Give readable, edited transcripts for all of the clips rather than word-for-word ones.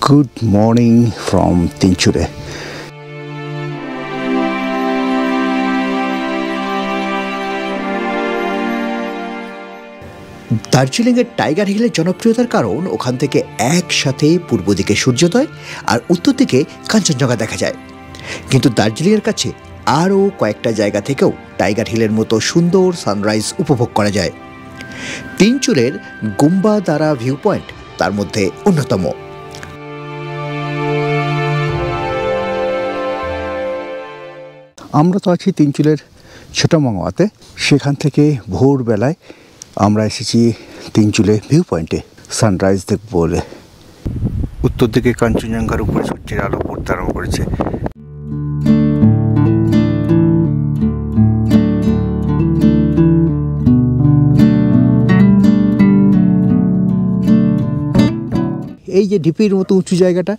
Good morning from Tinchuley. দার্জিলিংয়ের tiger হিলের জনপ্রিয়তার কারণ ওখান থেকে একসাথে পূর্ব দিকে সূর্যোদয় আর উত্তর দিকে কাঞ্চনজঙ্ঘা দেখা যায়। কিন্তু দার্জিলিংয়ের কাছে আরও কয়েকটা জায়গা থেকেও টাইগার হিলের মতো সুন্দর সানরাইজ উপভোগ করা যায়। তিনচুলের গুম্বাদারা ভিউ পয়েন্ট তার মধ্যে অন্যতম। আমরা তো আছি তিনচুলের ছোটমঙ্গাতে। সেখান থেকে ভোরবেলায় আমরা এসেছি তিনচুলে ভিউ পয়েন্টে সানরাইজ দেখব বলে। উত্তর দিকে কাঞ্চনজঙ্ঘার উপরে সূর্যের আলো পড়তে আরম্ভ করেছে। এই যে ঢিপির মতো উঁচু জায়গাটা,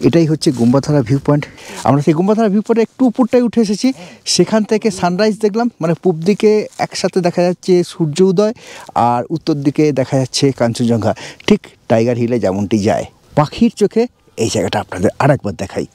এটাই হচ্ছে গুম্বাধারা ভিউ পয়েন্ট। আমরা সেই গুম্বাধারা ভিউ পয়েন্টে একটু উপরটায় উঠে এসেছি। সেখান থেকে সানরাইজ দেখলাম, মানে পূব দিকে একসাথে দেখা যাচ্ছে সূর্য উদয় আর উত্তর দিকে দেখা যাচ্ছে কাঞ্চনজঙ্ঘা, ঠিক টাইগার হিলে যেমনটি যায়। পাখির চোখে এই জায়গাটা আপনাদের আরেকবার দেখাই।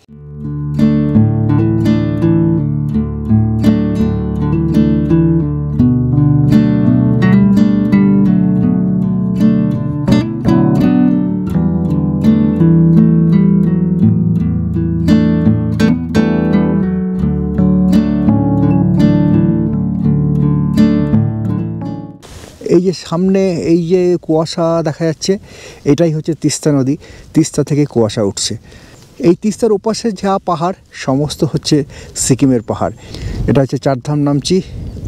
এই যে সামনে এই যে কুয়াশা দেখা যাচ্ছে, এটাই হচ্ছে তিস্তা নদী। তিস্তা থেকে কুয়াশা উঠছে। এই তিস্তার ওপাশে যা পাহাড় সমস্ত হচ্ছে সিকিমের পাহাড়। এটা হচ্ছে চারধাম নামচি,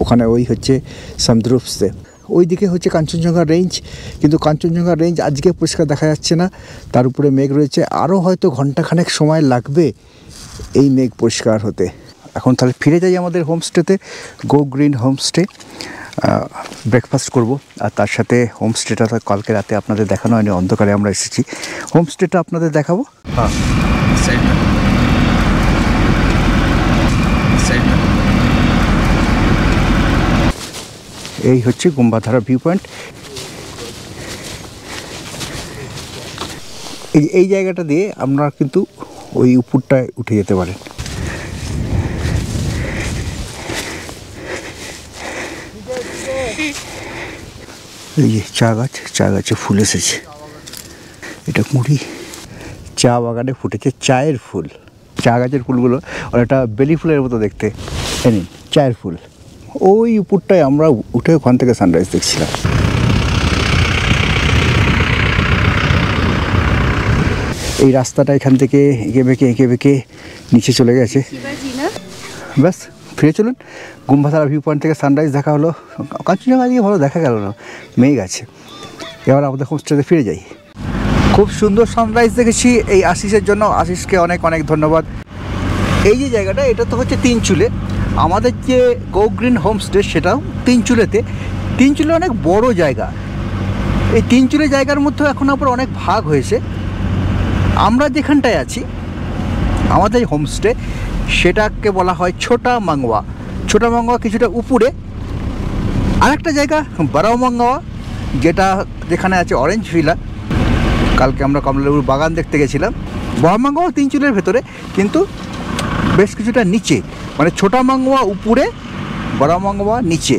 ওখানে ওই হচ্ছে সামদ্রুপসে। ওই দিকে হচ্ছে কাঞ্চনজঙ্ঘা রেঞ্জ, কিন্তু কাঞ্চনজঙ্ঘা রেঞ্জ আজকে পরিষ্কার দেখা যাচ্ছে না, তার উপরে মেঘ রয়েছে। আরও হয়তো ঘন্টাখানেক সময় লাগবে এই মেঘ পরিষ্কার হতে। এখন তাহলে ফিরে যাই আমাদের হোমস্টেতে, গো গ্রিন হোমস্টে। ব্রেকফাস্ট করব, আর তার সাথে হোমস্টেটা কালকে রাতে আপনাদের দেখানো হয়নি, অন্ধকারে আমরা এসেছি। হোমস্টেটা আপনাদের দেখাবো। এই হচ্ছে গুম্বাধারা ভিউ পয়েন্ট। এই জায়গাটা দিয়ে আমরা কিন্তু ওই উপরটায় উঠে যেতে পারেন। এই যে চা গাছে ফুল এসেছে। এটা মুড়ি, চা বাগানে ফুটেছে চায়ের ফুল। চা গাছের ফুলগুলো অনেকটা বেলি ফুলের মতো দেখতে। নিন চায়ের ফুল। ওই উপরটায় আমরা উঠে ওখান থেকে সানরাইজ দেখছিলাম। এই রাস্তাটা এখান থেকে এঁকে বেঁকে নিচে চলে গেছে। ব্যাস ফিরে চলুন। গুম্বাধারা ভিউ পয়েন্ট থেকে সানরাইজ দেখা হলো। কাঞ্চনজঙ্ঘা দিকে ভালো দেখা গেল না, মেঘ আছে। এবার আমাদের হোমস্টেতে ফিরে যাই। খুব সুন্দর সানরাইজ দেখেছি এই আশিসের জন্য। আশিসকে অনেক অনেক ধন্যবাদ। এই যে জায়গাটা, এটা তো হচ্ছে তিনচুলে। আমাদের যে গো গ্রিন হোমস্টে সেটাও তিনচুলেতে। তিনচুলে অনেক বড় জায়গা। এই তিনচুলে জায়গার মধ্যেও এখন আবার অনেক ভাগ হয়েছে। আমরা যেখানটায় আছি, আমাদের হোমস্টে, সেটাকে বলা হয় ছোটা মাঙ্গওয়া। ছোটা মাঙ্গওয়া কিছুটা উপরে। আরেকটা জায়গা বড়াও মাঙ্গওয়া, যেখানে আছে অরেঞ্জ ভিলা। কালকে আমরা কমলালেবুর বাগান দেখতে গেছিলাম। বড় মাঙ্গওয়া তিনচুলের ভেতরে, কিন্তু বেশ কিছুটা নিচে। মানে ছোটা মাঙ্গওয়া উপরে, বড় মাঙ্গওয়া নিচে।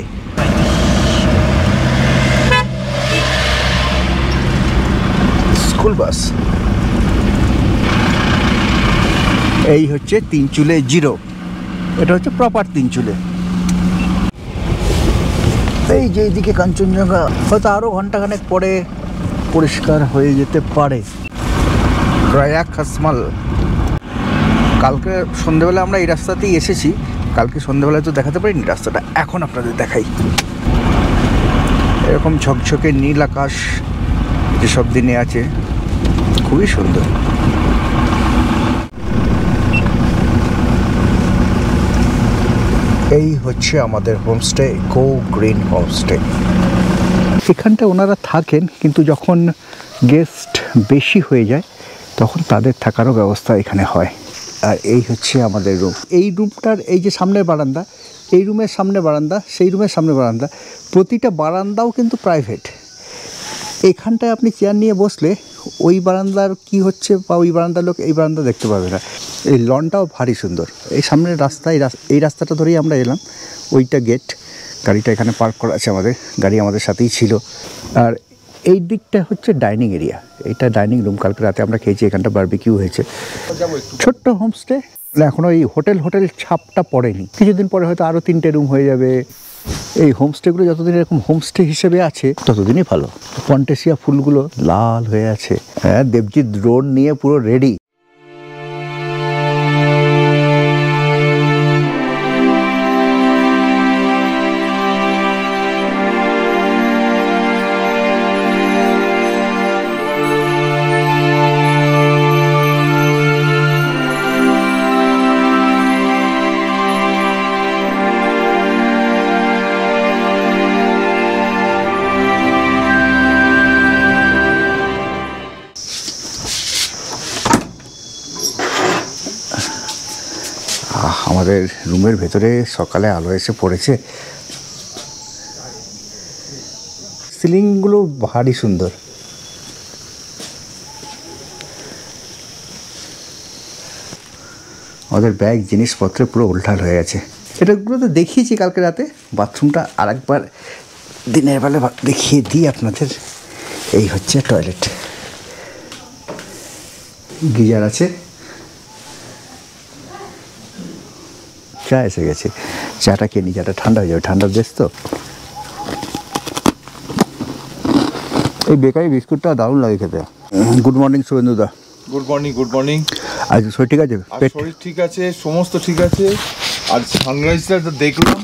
School bus. এই হচ্ছে তিনচুলে জিরো, এটা হচ্ছে প্রপার তিনচুলে। এই যে এইদিকে কাঞ্চনজঙ্ঘা হয়তো আরও ঘন্টাখানেক পরে পরিষ্কার হয়ে যেতে পারে। রায়া খাসমাল। কালকে সন্ধ্যেবেলা আমরা এই রাস্তাতেই এসেছি। কালকে সন্ধ্যেবেলায় তো দেখাতে পারিনি রাস্তাটা, এখন আপনাদের দেখাই। এরকম ঝকঝকে নীল আকাশ যেসব দিনে আছে, খুবই সুন্দর। এই হচ্ছে আমাদের হোমস্টে, গো গ্রিন হোমস্টে। এখানটা ওনারা থাকেন, কিন্তু যখন গেস্ট বেশি হয়ে যায় তখন তাদের থাকারও ব্যবস্থা এখানে হয়। আর এই হচ্ছে আমাদের রুম। এই রুমটার এই যে সামনের বারান্দা, এই রুমের সামনে বারান্দা, সেই রুমের সামনে বারান্দা, প্রতিটা বারান্দাও কিন্তু প্রাইভেট। এখানটায় আপনি চেয়ার নিয়ে বসলে ওই বারান্দার কি হচ্ছে বা ওই বারান্দার লোক এই বারান্দা দেখতে পাবে না। এই লনটাও ভারী সুন্দর। এই সামনের রাস্তা, এই রাস্তাটা ধরেই আমরা এলাম, ওইটা গেট। গাড়িটা এখানে পার্ক করা আছে, আমাদের গাড়ি আমাদের সাথেই ছিল। আর এই দিকটা হচ্ছে ডাইনিং এরিয়া, এটা ডাইনিং রুম। কালকে রাতে আমরা খেয়েছি, এখানটা বারবিকিউ হয়েছে। ছোট্ট হোমস্টে, এখনও এই হোটেল ছাপটা পড়েনি, কিছুদিন পরে হয়তো আরও 3টে রুম হয়ে যাবে। এই হোমস্টেগুলো যতদিন এরকম হোমস্টে হিসেবে আছে ততদিনই ভালো। পন্টেসিয়া ফুলগুলো লাল হয়ে আছে। হ্যাঁ, দেবজিৎ ড্রোন নিয়ে পুরো রেডি। আমাদের রুমের ভেতরে সকালে আলো এসে পড়েছে। সিলিংগুলো ভারী সুন্দর। আমাদের ব্যাগ জিনিসপত্রে পুরো উল্টাল হয়ে গেছে। এটাগুলো তো দেখিয়েছি কালকে রাতে। বাথরুমটা আর একবার দিনের বেলা দেখিয়ে দিই আপনাদের। এই হচ্ছে টয়লেট, গিজার আছে, চা এসে গেছে। চাটা খেয়ে নি, চাটা ঠান্ডা হয়ে যাবে, ঠান্ডার দেশ তো। এই বেকারি বিস্কুটটা দারুণ লাগে খেতে। গুড মর্নিং শুভেন্দুদা। Good morning, good morning. আজ শরীর ঠিক আছে? শরীর ঠিক আছে, সমস্ত ঠিক আছে। আর সানরাইজটা দেখলাম,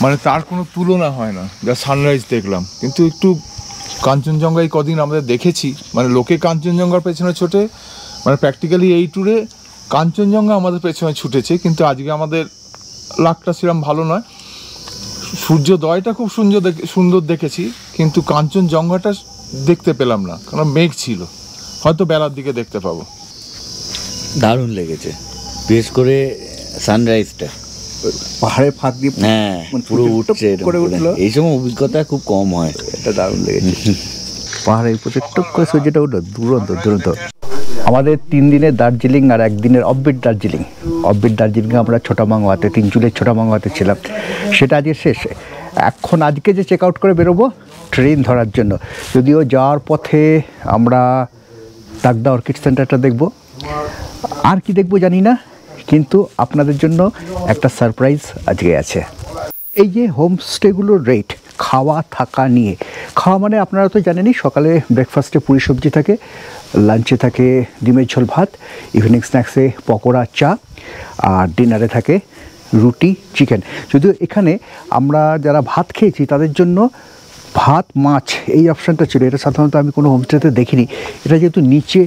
মানে তার কোনো তুলনা হয় না যা সানরাইজ দেখলাম। কিন্তু একটু কাঞ্চনজঙ্ঘায় কদিন আমাদের দেখেছি, মানে লোকে কাঞ্চনজঙ্ঘার পেছনে ছোটে, মানে প্র্যাকটিক্যালি এই ট্যুরে কাঞ্চনজঙ্ঘা আমাদের পেছনে ছুটেছে। কিন্তু আজকে আমাদের লাকটা সেরকম ভালো নয়। সূর্যোদয়টা খুব সুন্দর দেখেছি, কিন্তু কাঞ্চনজঙ্ঘাটা দেখতে পেলাম না, কারণ মেঘ ছিল। হয়তো বেলার দিকে দেখতে পাবো। দারুণ লেগেছে, বিশেষ করে সানরাইজটা পাহাড়ের ফাঁক দিয়ে। হ্যাঁ, পুরো উঠছে করে উঠলো। এই সময় অভিজ্ঞতা খুব কম হয়, এটা দারুণ লেগেছে। পাহাড়ের উপরে টুক করে সূর্যটা উঠলো, দুরন্ত। আমাদের 3 দিনের দার্জিলিং আর 1 দিনের অফবিট দার্জিলিং। অফবিট দার্জিলিংয়ে আমরা ছোটামাঙ্গাতে, তিনচুলের ছোটামাঙ্গাতে ছিলাম। সেটা আজকে শেষ। এখন আজকে যে চেক আউট করে বেরোবো ট্রেন ধরার জন্য। যদিও যাওয়ার পথে আমরা তাগদা অর্কিড সেন্টারটা দেখব, আর কি দেখবো জানি না, কিন্তু আপনাদের জন্য একটা সারপ্রাইজ আজকে আছে। এই যে হোমস্টেগুলোর রেট, খাওয়া থাকা নিয়ে। খাওয়া মানে আপনারা তো জানেনই, সকালে ব্রেকফাস্টে পুরি সবজি থাকে, লাঞ্চে থাকে ডিমের ঝোল ভাত, ইভিনিং স্ন্যাক্সে পকোড়া চা, আর ডিনারে থাকে রুটি চিকেন। যদিও এখানে আমরা যারা ভাত খেয়েছি তাদের জন্য ভাত মাছ এই অপশানটা ছিল। এটা সাধারণত আমি কোনো হোমস্টেতে দেখিনি। এটা যেহেতু নিচে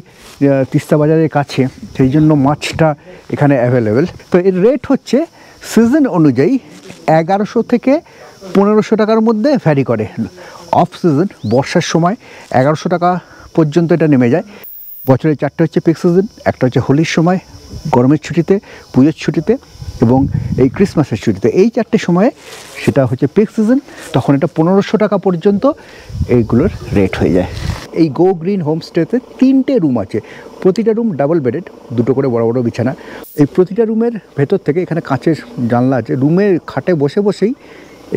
তিস্তা বাজারের কাছে, সেই জন্য মাছটা এখানে অ্যাভেলেবেল। তো এর রেট হচ্ছে সিজন অনুযায়ী 1100 থেকে 1500 টাকার মধ্যে ভ্যারি করে। অফ সিজন বর্ষার সময় 1100 টাকা পর্যন্ত এটা নেমে যায়। বছরে 4টে হচ্ছে পিক সিজন, একটা হচ্ছে হোলির সময়, গরমের ছুটিতে, পুজোর ছুটিতে এবং এই ক্রিসমাসের ছুটিতে। এই 4টে সময়ে সেটা হচ্ছে পিক সিজন, তখন এটা 1500 টাকা পর্যন্ত এইগুলোর রেট হয়ে যায়। এই গো গ্রিন হোমস্টেতে 3টে রুম আছে, প্রতিটা রুম ডাবল বেডেড, 2টো করে বড় বড় বিছানা। এই প্রতিটা রুমের ভেতর থেকে, এখানে কাঁচের জানলা আছে, রুমের খাটে বসে বসেই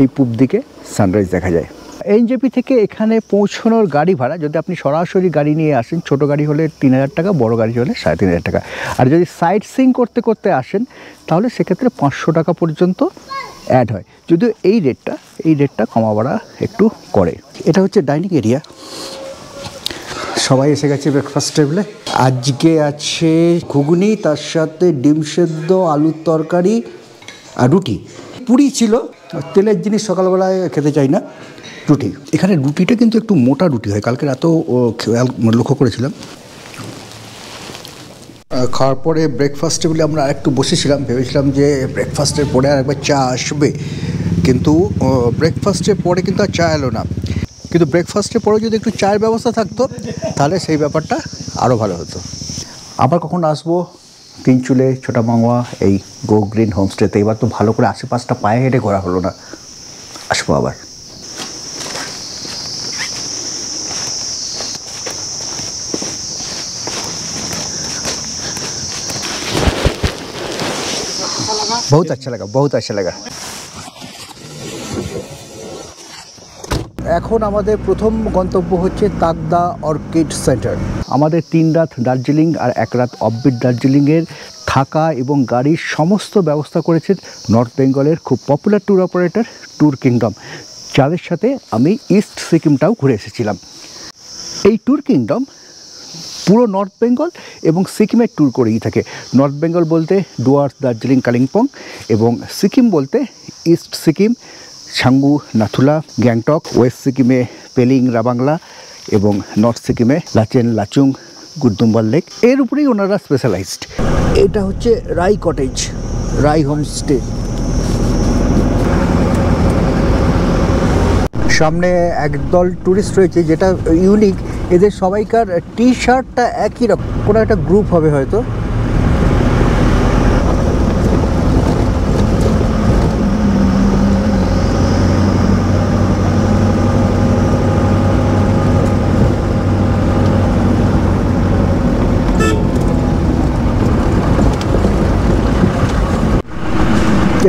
এই পূব দিকে সানরাইজ দেখা যায়। এনজেপি থেকে এখানে পৌঁছানোর গাড়ি ভাড়া, যদি আপনি সরাসরি গাড়ি নিয়ে আসেন, ছোটো গাড়ি হলে 3000 টাকা, বড় গাড়ি হলে 3500 টাকা। আর যদি সাইট সিইং করতে করতে আসেন তাহলে সেক্ষেত্রে 500 টাকা পর্যন্ত অ্যাড হয়। যদিও এই রেটটা কমা বাড়া একটু করে। এটা হচ্ছে ডাইনিং এরিয়া। সবাই এসে গেছে ব্রেকফাস্ট টেবিলে। আজকে আছে ঘুগনি, তার সাথে ডিম সেদ্ধ, আলুর তরকারি আর রুটি। পুরি ছিল, তেলের জিনিস সকালবেলায় খেতে চাই না। রুটি, এখানে রুটিটা কিন্তু একটু মোটা রুটি হয়, কালকে রাতেও লক্ষ্য করেছিলাম। খাওয়ার পরে ব্রেকফাস্ট টেবিলে আমরা আরেকটু বসেছিলাম, ভেবেছিলাম যে ব্রেকফাস্টের পরে আর একবার চা আসবে, কিন্তু ব্রেকফাস্টের পরে কিন্তু আর চা এলো না। কিন্তু ব্রেকফাস্টের পরে যদি একটু চায়ের ব্যবস্থা থাকতো তাহলে সেই ব্যাপারটা আরও ভালো হতো। আবার কখন আসবো তিনচুলে ছোটামাঙ্গা এই গো গ্রিন হোমস্টেতে। এবার তো ভালো করে আশেপাশটা পায়ে হেঁটে ঘোরা হলো না, আসবো আবার। बहुत अच्छा लगा, बहुत अच्छा लगा। এখন আমাদের প্রথম গন্তব্য হচ্ছে তাকদা অর্কিড সেন্টার। আমাদের 3 রাত দার্জিলিং আর 1 রাত অফবিট দার্জিলিংয়ের থাকা এবং গাড়ির সমস্ত ব্যবস্থা করেছেন নর্থ বেঙ্গলের খুব popular tour operator tour kingdom, যাদের সাথে আমি ইস্ট সিকিমটাও ঘুরে এসেছিলাম। এই ট্যুর কিংডম পুরো নর্থ বেঙ্গল এবং সিকিমের ট্যুর করেই থাকে। নর্থ বেঙ্গল বলতে ডুয়ার্স, দার্জিলিং, কালিম্পং, এবং সিকিম বলতে ইস্ট সিকিম, ছাঙ্গু, নাথুলা, গ্যাংটক, ওয়েস্ট সিকিমে পেলিং, রাবাংলা, এবং নর্থ সিকিমে লাচেন, লাচুং, গুরদুম্বার লেক, এর উপরেই ওনারা স্পেশালাইজড। এটা হচ্ছে রাই কটেজ, রাই হোমস্টে। সামনে একদল ট্যুরিস্ট রয়েছে, যেটা ইউনিক, এদের সবাইকার টি শার্টটা একই রকম, কোনো একটা গ্রুপ হবে হয়তো।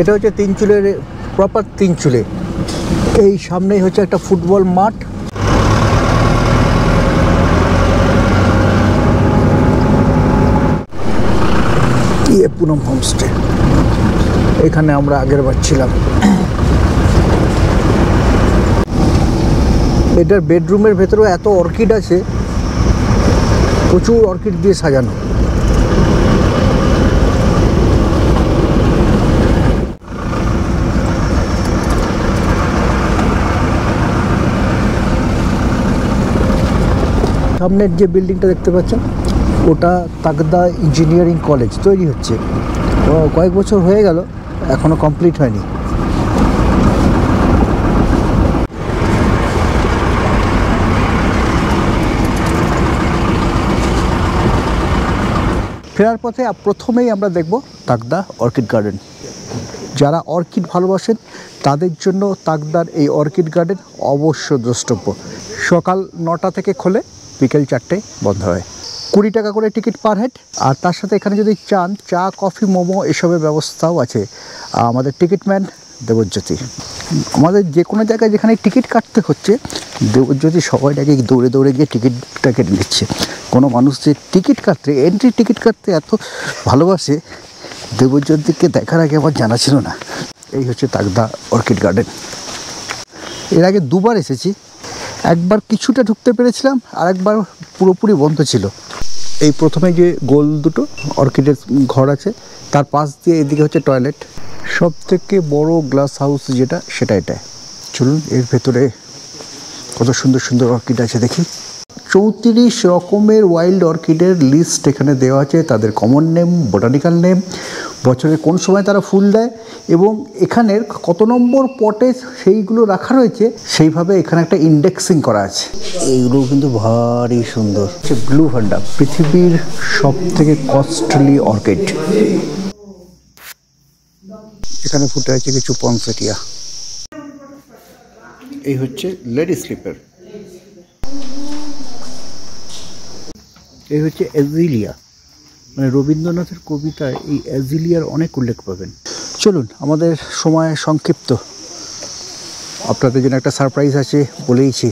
এটা হচ্ছে তিনচুলের প্রপার তিনচুলে। এই সামনেই হচ্ছে একটা ফুটবল মাঠ। পুনম হোমস্টে, এখানে আমরা আগের বার ছিলাম। এটার বেডরুমের ভেতরেও এত অর্কিড আছে, প্রচুর অর্কিড দিয়ে সাজানো। সামনের যে বিল্ডিংটা দেখতে পাচ্ছেন, ওটা তাকদা ইঞ্জিনিয়ারিং কলেজ তৈরি হচ্ছে। কয়েক বছর হয়ে গেল, এখনও কমপ্লিট হয়নি। ফেরার পথে প্রথমেই আমরা দেখব তাকদা অর্কিড গার্ডেন। যারা অর্কিড ভালোবাসেন তাদের জন্য তাকদার এই অর্কিড গার্ডেন অবশ্য দ্রষ্টব্য। সকাল 9টা থেকে খোলে, বিকেল 4টে বন্ধ হয়। 20 টাকা করে টিকিট পার হেড, আর তার সাথে এখানে যদি চান চা, কফি, মোমো এসবের ব্যবস্থাও আছে। আমাদের টিকিটম্যান দেবজ্যোতি। আমাদের যে কোনো জায়গায় যেখানে টিকিট কাটতে হচ্ছে, দেবজ্যোতি সবাইটাকে দৌড়ে দৌড়ে গিয়ে টিকিটটা কেটে নিচ্ছে। কোনো মানুষ যে টিকিট কাটতে, এন্ট্রি টিকিট কাটতে এত ভালোবাসে, দেবজ্যোতিকে দেখার আগে আমার জানা ছিল না। এই হচ্ছে তাকদা অর্কিড গার্ডেন। এর আগে 2বার এসেছি, একবার কিছুটা ঢুকতে পেরেছিলাম, আর একবার পুরোপুরি বন্ধ ছিল। এই প্রথমে যে গোল দুটো অর্কিডের ঘর আছে, তার পাশ দিয়ে এদিকে হচ্ছে টয়লেট। সব থেকে বড় গ্লাস হাউস যেটা, সেটা এটা। চলুন এর ভেতরে কত সুন্দর সুন্দর অর্কিড আছে দেখি। 34 রকমের ওয়াইল্ড অর্কিডের লিস্ট এখানে দেওয়া আছে, তাদের কমন নেম, বোটানিক্যাল নেম, বছরের কোন সময় তারা ফুল দেয়, এবং এখানের কত নম্বর পটে সেইগুলো রাখা রয়েছে, সেইভাবে এখানে একটা ইন্ডেক্সিং করা আছে। এইগুলো কিন্তু ভারী সুন্দর। হচ্ছে ব্লু ভান্ডা, পৃথিবীর সব থেকে কস্টলি অর্কিড। এখানে ফুটে আছে কিছু পনসেটিয়া। এই হচ্ছে লেডি স্লিপার। এই হচ্ছে অ্যাজিলিয়া, মানে রবীন্দ্রনাথের কবিতায় এই অ্যাজিলিয়ার অনেক উল্লেখ পাবেন। চলুন, আমাদের সময় সংক্ষিপ্ত, আপনাদের জন্য একটা সারপ্রাইজ আছে বলেইছি।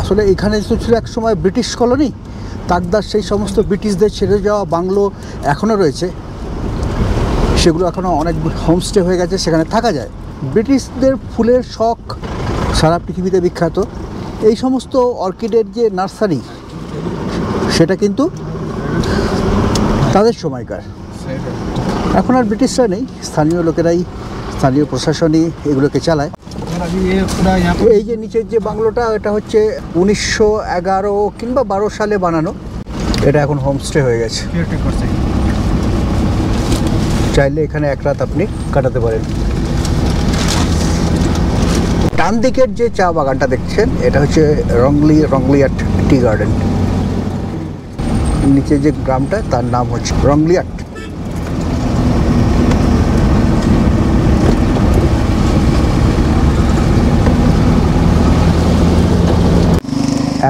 আসলে এখানে তো ছিল এক সময় ব্রিটিশ কলোনি। তাকদার সেই সমস্ত ব্রিটিশদের ছেড়ে যাওয়া বাংলো এখনও রয়েছে, সেগুলো এখনও অনেক হোমস্টে হয়ে গেছে, সেখানে থাকা যায়। ব্রিটিশদের ফুলের শখ সারা পৃথিবীতে বিখ্যাত। এই সমস্ত অর্কিডের যে নার্সারি, সেটা কিন্তু তাদের সময়কার। এখন আর ব্রিটিশরা নেই, স্থানীয় লোকেরাই, স্থানীয় প্রশাসনই এগুলোকে চালায়। এই যে নিচের যে বাংলোটা, এটা হচ্ছে 1911 কিংবা 12 সালে বানানো। এটা এখন হোমস্টে হয়ে গেছে। চাইলে এখানে 1 রাত আপনি কাটাতে পারেন। ডান দিকের যে চা বাগানটা দেখছেন, এটা হচ্ছে রংলিয়াট টি গার্ডেন। নিচে যে গ্রামটা, তার নাম হচ্ছে রংলিয়াট।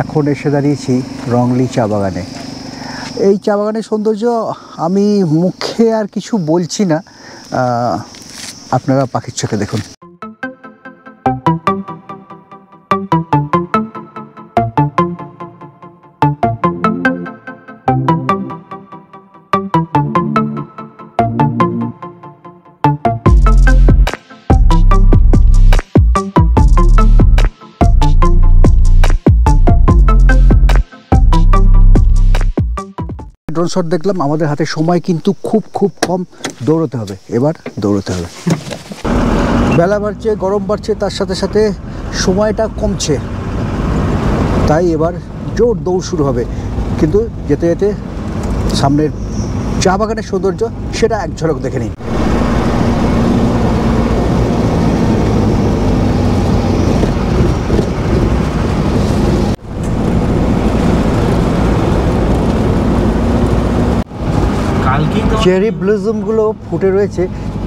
এখন এসে দাঁড়িয়েছি রংলি চা বাগানে। এই চা বাগানের সৌন্দর্য আমি মুখে আর কিছু বলছি না, আপনারা পাখির চোখে দেখুন। ড্রোন শট দেখলাম, আমাদের হাতে সময় কিন্তু খুব কম, দৌড়তে হবে, এবার দৌড়তে হবে। বেলা বাড়ছে, গরম বাড়ছে, তার সাথে সাথে সময়টা কমছে, তাই এবার জোর দৌড় শুরু হবে। কিন্তু যেতে যেতে সামনের চা বাগানের সৌন্দর্য সেটা এক ঝলক দেখে নিন। চেরি ব্লজমগুলো ফুটে রয়েছে,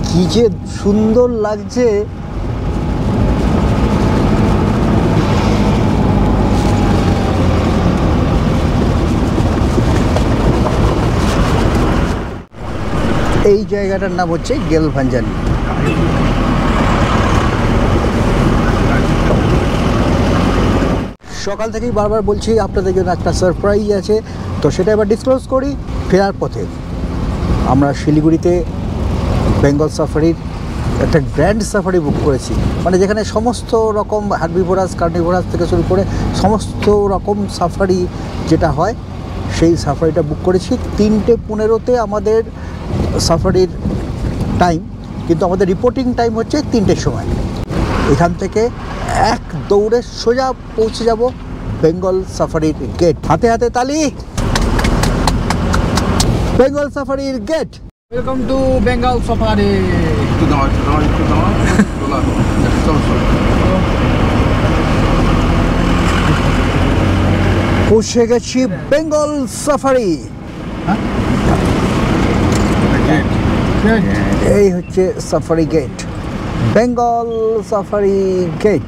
কি যে সুন্দর লাগছে। এই জায়গাটার নাম হচ্ছে গেলভাঞ্জানি। সকাল থেকেই বারবার বলছি আপনাদের জন্য একটা সারপ্রাইজ আছে, তো সেটা এবার ডিসক্লোজ করি। ফেরার পথে আমরা শিলিগুড়িতে বেঙ্গল সাফারির একটা গ্র্যান্ড সাফারি বুক করেছি, মানে যেখানে সমস্ত রকম হার্বিভোরাস, কার্নিভোরাস থেকে শুরু করে সমস্ত রকম সাফারি যেটা হয়, সেই সাফারিটা বুক করেছি। 3:15-তে আমাদের সাফারির টাইম, কিন্তু আমাদের রিপোর্টিং টাইম হচ্ছে 3টের সময়। এখান থেকে এক দৌড়ে সোজা পৌঁছে যাব বেঙ্গল সাফারির গেট। হাতে হাতে তালি, বেঙ্গল সাফারির gate. Welcome to Bengal Safari. পৌঁছে গেছি বেঙ্গল সাফারি। এই হচ্ছে Safari gate, Bengal Safari gate.